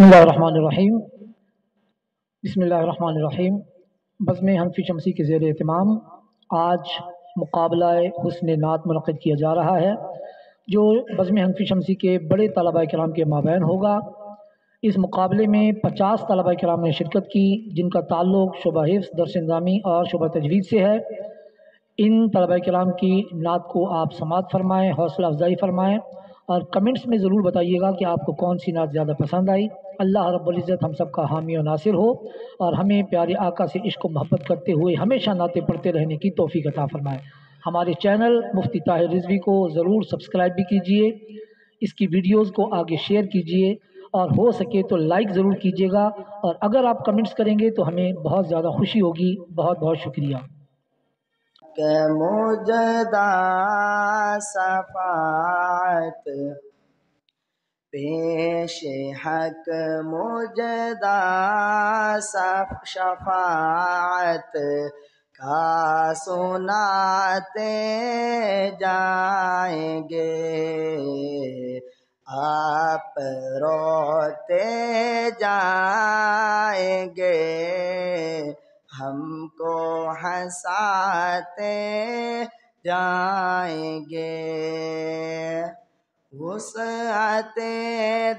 بسم اللہ الرحمن الرحیم بسم اللہ الرحمن الرحیم بزم حنفی شمسی کے زیر اہتمام آج مقابلہ حسن نعت منعقد کیا جا رہا ہے جو بزم حنفی شمسی کے بڑے طلباء کرام کے مابین ہوگا۔ اس مقابلے میں 50 طلباء کرام نے شرکت کی جن کا تعلق شعبہ حفظ، درس نظامی اور شعبہ تجوید سے ہے۔ ان طلباء کرام کی نعت کو آپ سماعت فرمائیں، حوصلہ افزائی فرمائیں اور کمنٹس میں ضرور بتائیے گا کہ آپ کو کون سی نعت زیادہ پسند آئی۔ اللہ رب العزت ہم سب کا حامی و ناصر ہو اور ہمیں پیارے آقا سے عشق و محبت کرتے ہوئے ہمیشہ نعتیں پڑھتے رہنے کی توفیق عطا فرمائے۔ ہمارے چینل مفتی طاہر رضوی کو ضرور سبسکرائب بھی کیجئے، اس کی ویڈیوز کو آگے شیئر کیجئے اور ہو سکے تو لائک ضرور کیجئے گا، اور اگر آپ کمنٹس کریں گے تو ہمیں بہت زیادہ خوشی ہوگی۔ بہت بہت شکریہ۔ کہ مجدہ صفات پیش حق مجدہ شفاعت کا سناتے جائیں گے، آپ روتے جائیں گے، ہم کو ہنساتے جائیں گے۔ وسعت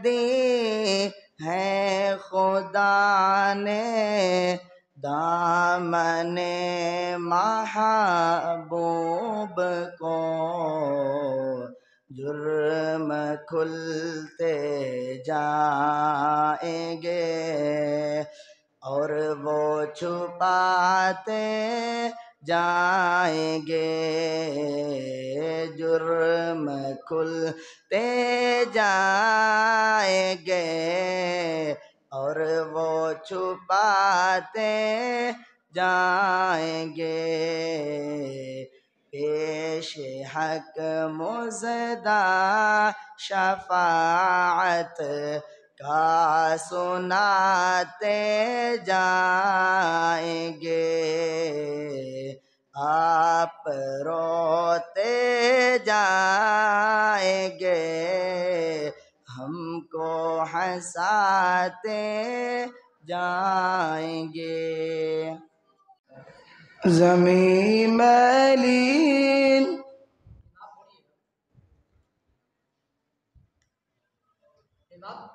دی ہے خدا نے دامن محبوب کو، جرم کھلتے جائیں گے اور وہ چھپاتے جائیں گے، جرم کھلتے جائیں گے اور وہ چھپاتے جائیں گے۔ پیش حق مزدہ شفاعت کا سناتے جائیں گے، آپ روتے جائیں گے، ہم کو ہنساتے جائیں گے۔ زمین میلین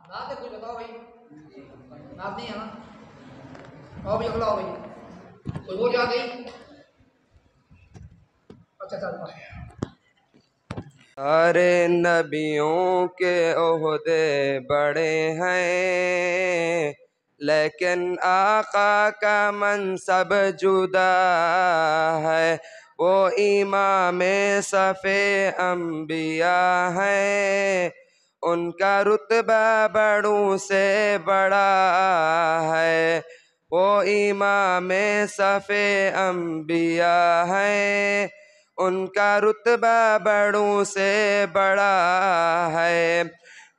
نعت کوئی بتاؤ بھائی، نعت نہیں ہے نا؟ اور بھی اگلا ہو بھائی، کوئی ہو جا گئی؟ اچھا چل سارے نبیوں کے عہدے بڑے ہیں، لیکن آقا کا منصب جدا ہے، وہ امام صف انبیاء ہیں، ان کا رتبہ بڑوں سے بڑا ہے، وہ امام صف انبیاء ہیں، ان کا رتبہ بڑوں سے بڑا ہے،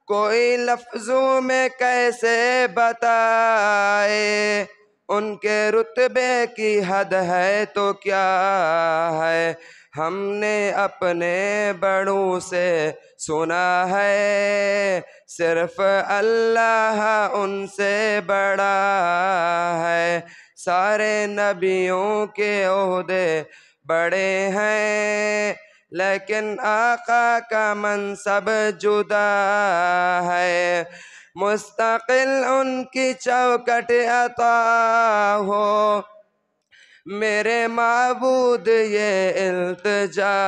کوئی لفظوں میں کیسے بتائے، ان کے رتبے کی حد ہے تو کیا ہے، ہم نے اپنے بڑوں سے سنا ہے، صرف اللہ ان سے بڑا ہے، سارے نبیوں کے عہدے بڑے ہیں، لیکن آقا کا منصب جدا ہے، مستقل ان کی چوکٹ عطا ہو، میرے معبود یہ التجا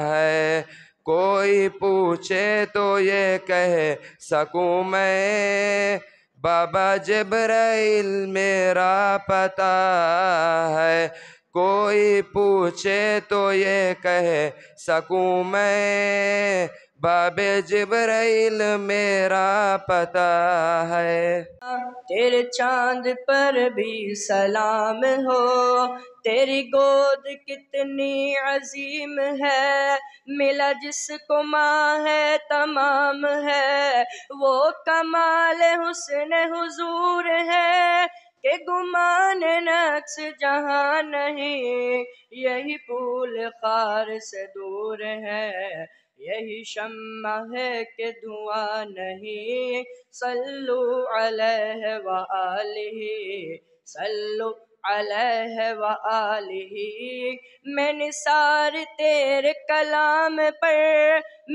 ہے، کوئی پوچھے تو یہ کہہ سکوں میں، بابا جبرائیل میرا پتہ ہے، کوئی پوچھے تو یہ کہہ سکوں میں، باب جبرائیل میرا پتہ ہے۔ تیرے چاند پر بھی سلام ہو، تیری گود کتنی عظیم ہے، ملا جس کو ماہ ہے تمام ہے، وہ کمال حسن حضور ہے کہ گمان نقص جہاں نہیں، یہی پھول خار سے دور ہے، یہی شمع ہے کہ دھواں نہیں، صلو علیہ وآلہ، صلو علیہ وآلہ۔ میں نثار تیرے کلام پر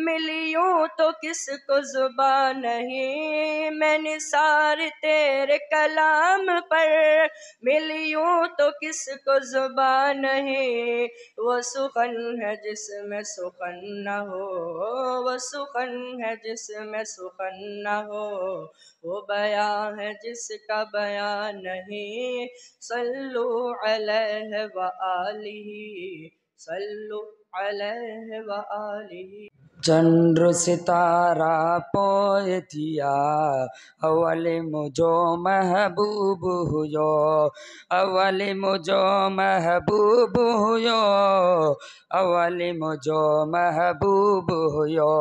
ملیوں تو کس کو زبان نہیں، میں نثار تیرے کلام پر ملیوں تو کس کو زبان نہیں۔ وہ سخن ہے جس میں سخن نہ ہو، وہ سخن ہے جس میں سخن نہ ہو، وہ بیان ہے جس کا بیان نہیں، صلو علیہ وآلہ، صلو علیہ وآلہ۔ چندر ستارہ پوئتیا اول مجھو محبوب ہویو، اول مجھو محبوب ہویو، اول مجھو محبوب ہویو،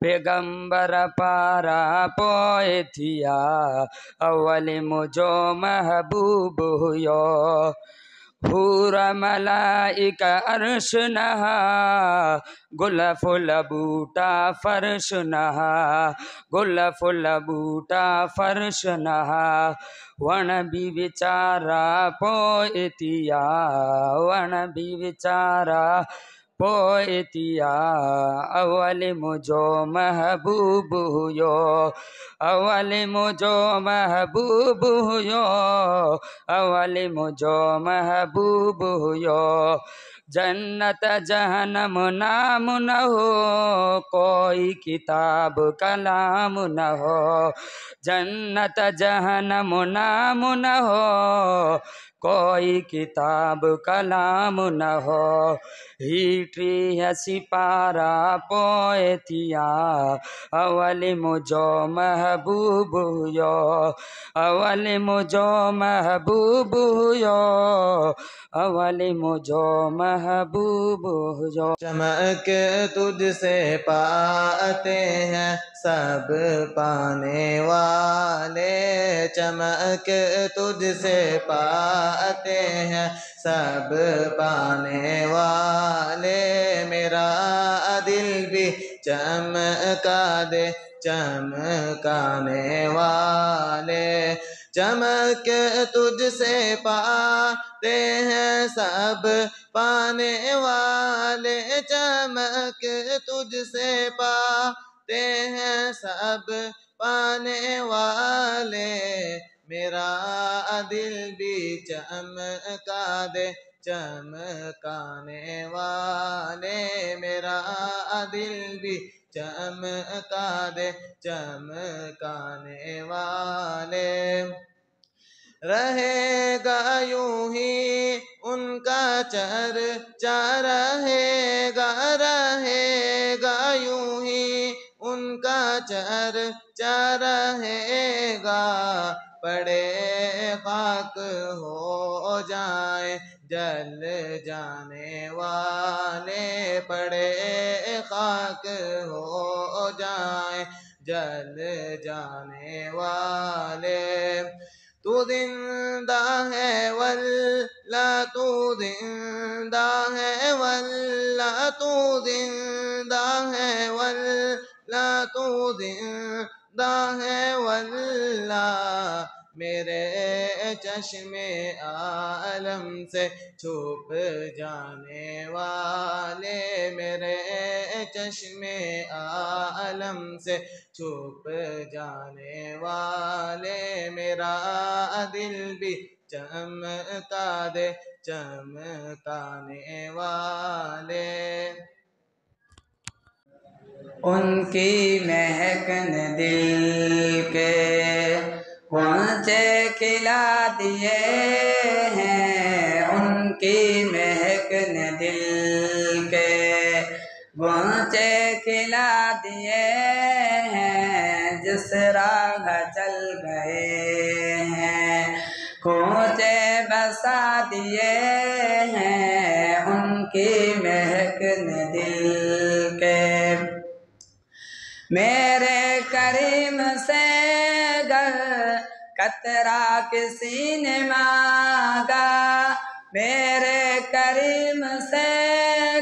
پیغمبر پارا پوئتیا اول مجھو محبوب ہویو، حور ملائکہ عرش نہا، گل فل بوٹا فرش نہا، گل فل بوٹا فرش نہا، ون بھی وچارا پوئتیا، ون بھی وچارا پوئتیا اول مجھو محبوب ہویو، اول مجھو محبوب ہویو، اول مجھو محبوب ہویو، جنت جہنم نام نہ ہو، کوئی کتاب کلام نہ ہو، جنت جہنم نام نہ ہو، کوئی کتاب کلام نہ ہو، ہیٹری ہے سپارہ پوئتیا اول مجھو محبوب ہویو، اول مجھو محبوب ہویو، اول مجھو محبوب ہویو۔ چمک تجھ سے پاتے ہیں سب پانے والے، چمک تجھ سے پاتے ہیں سب پانے والے، میرا دل بھی چمکا دے چمکانے والے، چمک تجھ سے پاتے ہیں سب پانے والے، چمک تجھ سے پاتے ہیں سب پانے والے، میرا دل بھی چمکا دے چمکانے والے، میرا دل بھی چمکا دے چمکانے والے، رہے گا یوں ہی ان کا چرچا، رہے گا یوں ہی ان کا چرچا رہے گا، پڑے خاک ہو جائیں جل جانے والے، پڑے خاک ہو جائیں جل جانے والے، تو زندہ ہے واللہ تو زندہ ہے واللہ تو زندہ ہے واللہ تو زندہ ہے واللہ، میرے چشم عالم سے چھپ جانے والے، میرے چشم عالم سے چھپ جانے والے، میرا دل بھی چمکا دے چمکانے والے، ان کی مہک نے دل کے غنچے کھلا دیے ہیں، ان کی مہک نے دل کے غنچے کھلا دیے ہیں، جس راہ چل گئے ہیں کوچے بسا دیے ہیں، ان کی مہک نے دل کے، میرے کریم سے گر قطرہ کسی نے مانگا، میرے کریم سے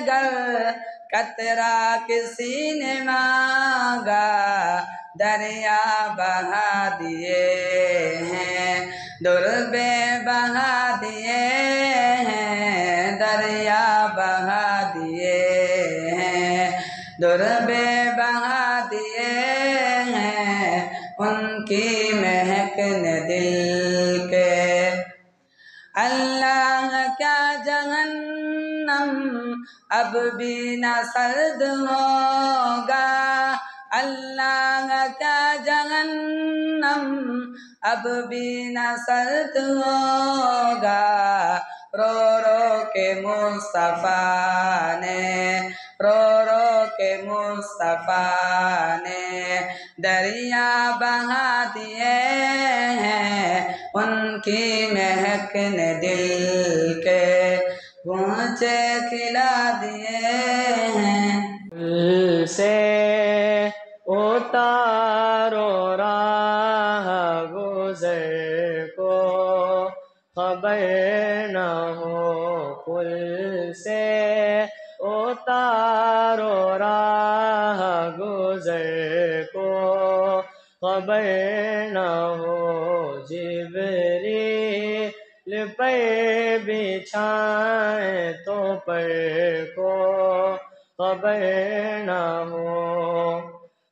گر قطرہ کسی نے مانگا دریا بہا دیے ہیں، در بے بہا دیے ہیں، دریا بہا دیے ہیں، در بے بہا دیے ہیں، ان کی مہک نے دل کے۔ اللہ کیا جہنم اب بھی نہ سرد ہوگا، اللہ کیا جہنم اب بھی نہ سرد ہوگا، رو رو کے مصطفیٰ نے، رو رو کے مصطفیٰ نے دریا بہا دیے ہیں، ان کی مہک نے دل کے گھونچے کھلا دیے ہیں۔ دل سے اتارو راہ گزر کو، خبر نہ ہو پل سے اتارو راہ گزر کو، خبر نہ ہو جبریل پر بچھائیں تو پر کو، خبر نہ ہو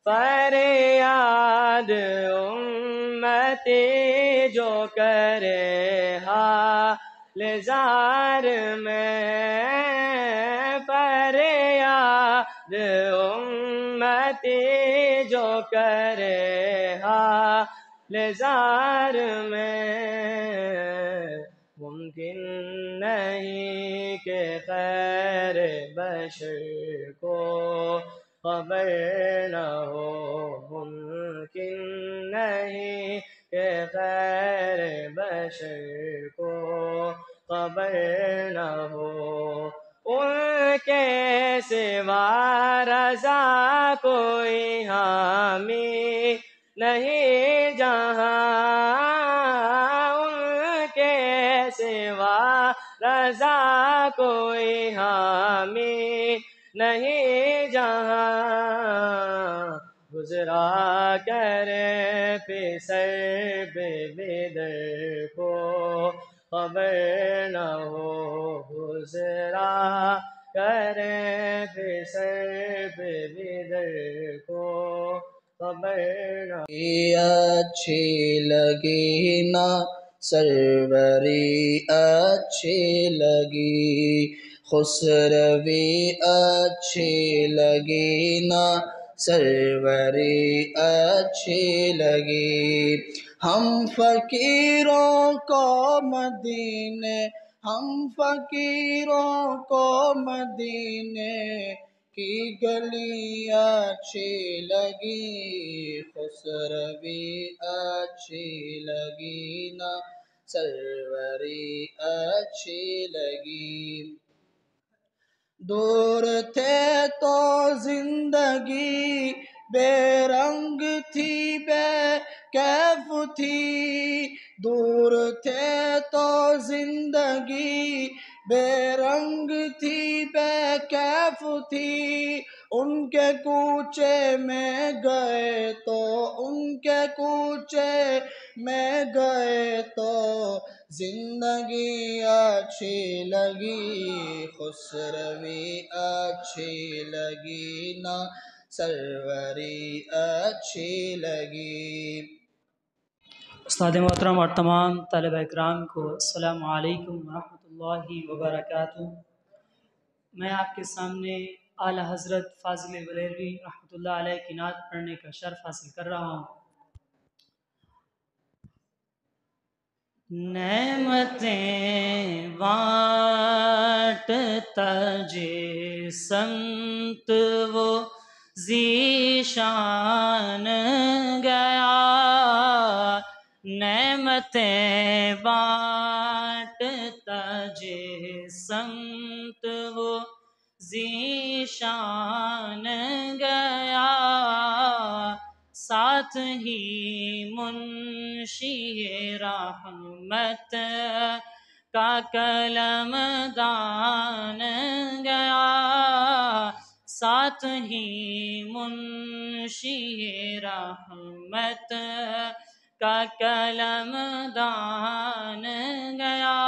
فریاد امتی جو کرے حال زار میں، فریاد امتی جو کرے حال زار میں، ممکن نہیں کہ خیر بشر کو خبر نہ ہو، ممکن نہیں کہ خیر بشر کو خبر نہ ہو، ان کے سوا رضا کوئی حامی نہیں جہاں، ان کے سوا رضا کوئی حامی نہیں جہاں، گزرا کرے پسر بے بدر کو خبر نہ ہو، گزرا کرے پسر بے بدر کو خبر نہ ہو۔ اچھی لگی نا سروری اچھی لگی، خسروی اچھی لگی نا سروری اچھی لگی، ہم فقیروں کو مدینے، ہم فقیروں کو مدینے کی گلی اچھی لگی، خسروی اچھی لگی نا سروری اچھی لگی، دور تھے تو زندگی بے رنگ تھی بے کیف تھی، دور تھے تو زندگی بے رنگ تھی بے کیف تھی، ان کے کوچے میں گئے تو، ان کے کوچے میں گئے تو زندگی اچھی لگی، خسروی اچھی لگی نا سروری اچھی لگی۔ استاد محترم اور تمام طلبہ اکرام کو السلام علیکم ورحمۃ اللہ وبرکاتہ۔ میں آپ کے سامنے اعلیٰ حضرت فاضل بریلوی رحمۃ اللہ علیہ کی نعت پڑھنے کا شرف حاصل کر رہا ہوں۔ نعمتیں بانٹتا جس سمت وہ ذیشان گیا، نعمتیں بانٹتا جس سمت وہ ذیشان گیا، ساتھ ہی منشی رحمت کا کلم دان گیا، ساتھ ہی منشی رحمت کا کلم دان گیا،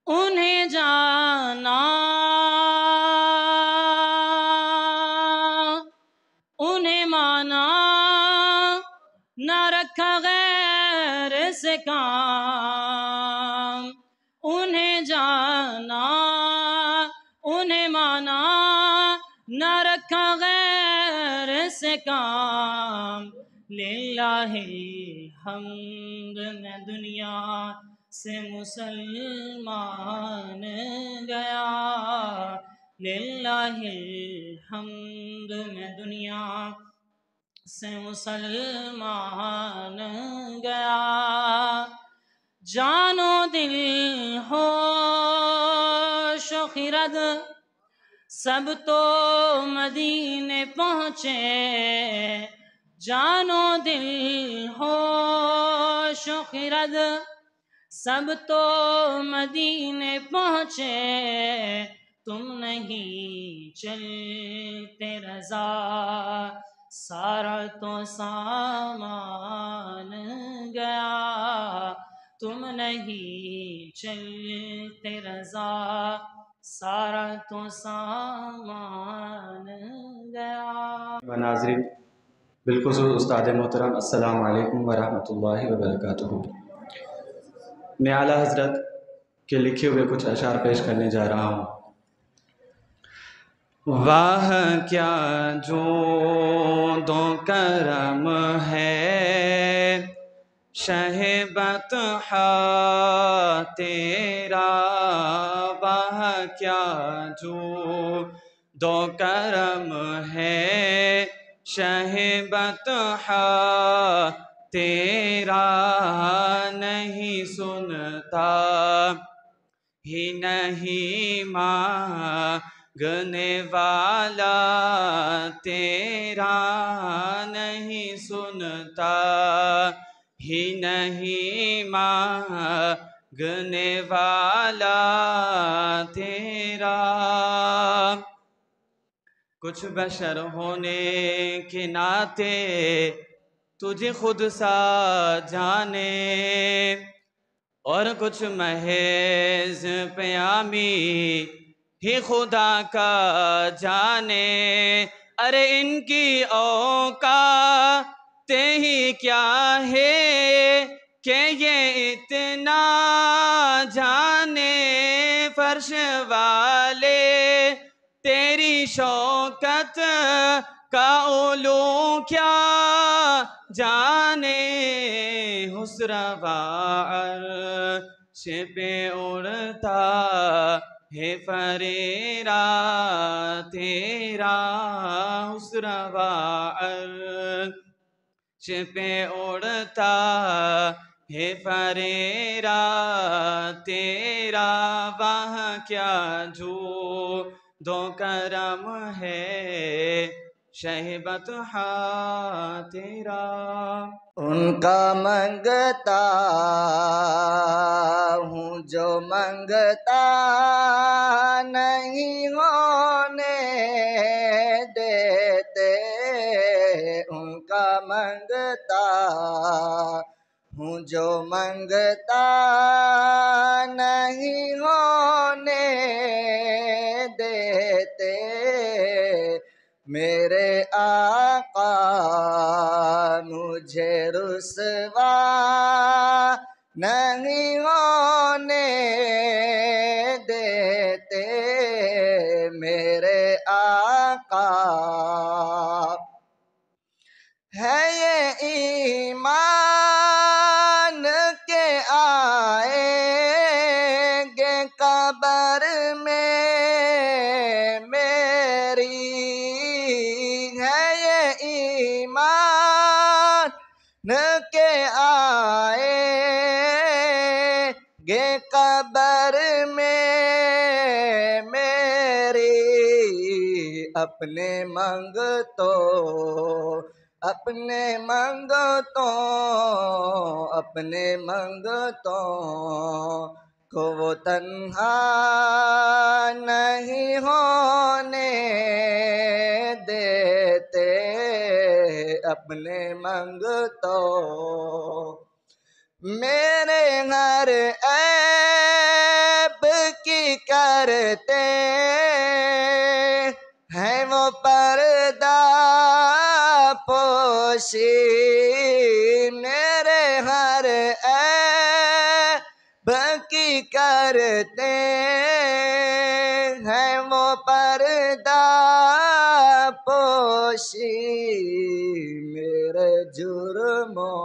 انہیں جانا انہیں مانا، نہ رکھا غیر سے کام، انہیں جانا انہیں مانا، نہ رکھا غیر سے کام، للہ الحمد میں دنیا سے مسلمان گیا، للہ الحمد میں دنیا سے مسلمان گیا، جان و دل ہوش و خرد سب تو مدینے پہنچے، جان و دل ہوش و خرد سب تو مدینے پہنچے، تم نہیں چلتے رضا سارا تو سامان گیا، تم نہیں چلتے رضا سارا تو سامان گیا۔ ناظرین، بالخصوص استاد محترم السلام علیکم ورحمۃ اللہ وبرکاتہ۔ میں اعلیٰ حضرت کے لکھے ہوئے کچھ اشعار پیش کرنے جا رہا ہوں۔ واہ کیا جود و کرم ہے شہ بطحا تیرا، واہ کیا جود و کرم ہے شہ بطحا تیرا، نہیں سنتا ہی نہیں مانگنے والا تیرا، نہیں سنتا ہی نہیں مانگنے والا تیرا، کچھ بشر ہونے کے ناطے تجھے خود سا جانے، اور کچھ محض پیامی ہی خدا کا جانے، ارے ان کی اوقات ہی کیا ہے کہ یہ اتنا جانے، فرش والے تیری شوکت کا علو کیا جانے، حسروا عرش پہ اڑتا ہے فریرا تیرا، حسروا عرش پہ اڑتا ہے فریرا تیرا، وہاں کیا جود و کرم ہے شہ بطحا تیرا۔ ان کا منگتا ہوں جو منگتا نہیں ہونے دیتے، ان کا منگتا ہوں جو منگتا نہیں ہونے دیتے، میرے آقا مجھے رسوا نہیں ہونے دیتے، میرے آقا ہے یہ ایمان کے آئیں گے قبر میں میری، ہے یہ ایمان کے آئیں گے قبر میں میری، اپنے منگتوں کو وہ تنہا نہیں ہونے دیتے، اپنے منگتوں میرے ہر عیب کی کرتے ہیں وہ پردہ پوشی، میرے ہر عیب کی کرتے ہیں وہ پردہ پوشی، میرے جرموں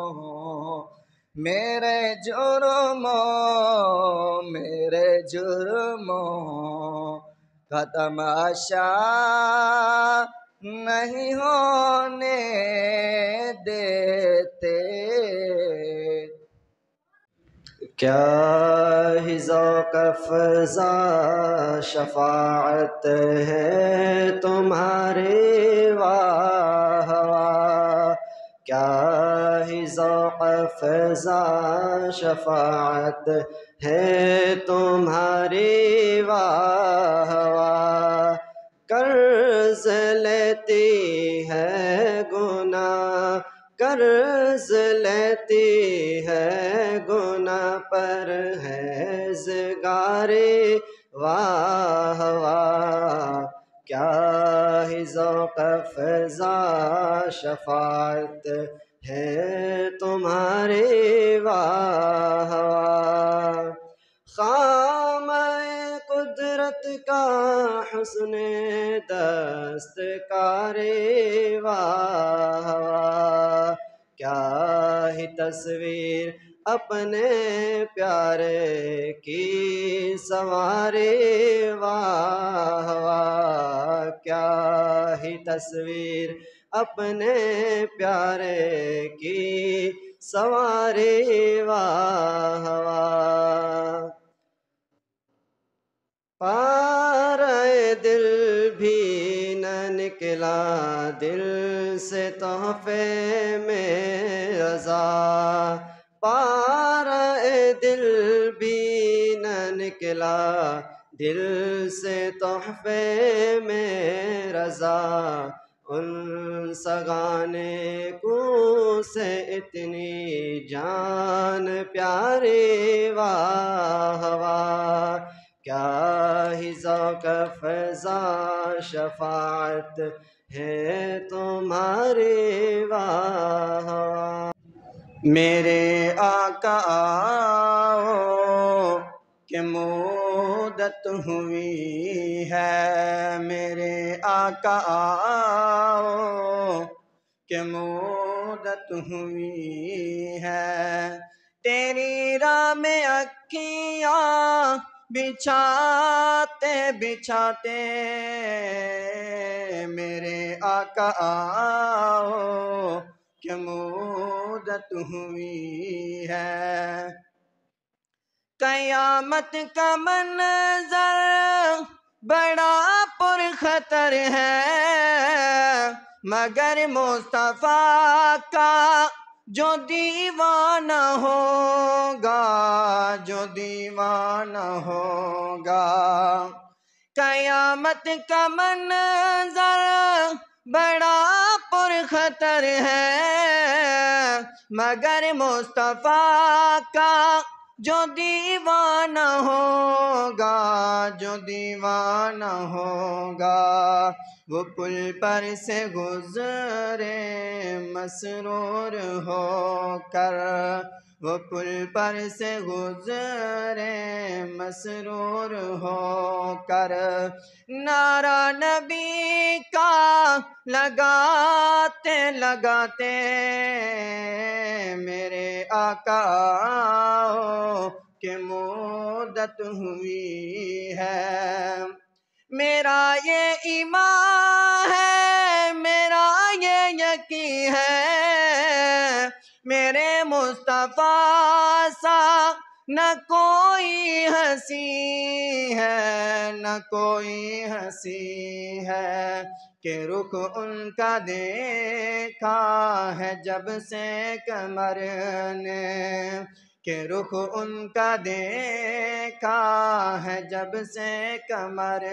کا تماشا نہیں ہونے دیتے۔ کیا ہی ذوق افزا شفاعت ہے تمہاری واہ واہ، کیا ہی ذوق افزا شفاعت ہے تمہاری واہ واہ، قرض لیتی ہے گناہ، قرض لیتی ہے گناہ پر ہیزگاری واہ واہ، کیا ہی ذوق افزا شفاعت ہے تمہاری واہ واہ، خامہ قدرت کا حسن دستکاری واہ واہ، کیا ہی تصویر اپنے پیارے کی سنواری واہ واہ، کیا ہی تصویر اپنے پیارے کی سنواری واہ واہ، پارے دل بھی نہ نکلا دل سے تحفے میں رضا، پارے دل بھی نہ نکلا دل سے تحفے میں رضا، ان سگانے کو سے اتنی جان پیاری واہ واہ، کیا ہی ذوق افزا شفاعت ہے تمہاری واہ واہ، میرے آقا آؤ کہ مدت ہوئی ہے، میرے آقا آؤ کہ مدت ہوئی ہے، تیری راہ میں اکھیاں بچھاتے بچھاتے، میرے آقا آؤ کہ مدت ہوئی ہے، قیامت کا منظر بڑا پرخطر ہے، مگر مصطفیٰ کا جو دیوانہ ہوگا، جو دیوانہ ہوگا، قیامت کا منظر بڑا پرخطر ہے، مگر مصطفیٰ کا جو دیوانہ ہوگا، جو دیوانہ ہوگا، وہ پل پر سے گزرے مسرور ہو کر، وہ پل پر سے گزرے مسرور ہو کر، نعرہ نبی کا لگاتے لگاتے، میرے آقا آؤ کہ مدت ہوئی ہے، میرا یہ ایمان ہے، میرا یہ یقین ہے، میرے مصطفیٰ سا نہ کوئی ہنسی ہے، نہ کوئی ہنسی ہے، کہ رخ ان کا دیکھا ہے جب سے قمر نے، کہ رخ ان کا دیکھا ہے جب سے قمر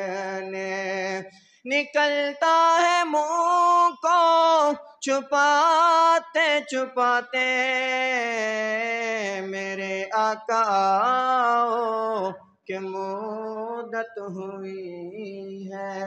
نے، نکلتا ہے منہ کو چھپاتے چھپاتے میرے آقا آؤ کہ مدت ہوئی ہے۔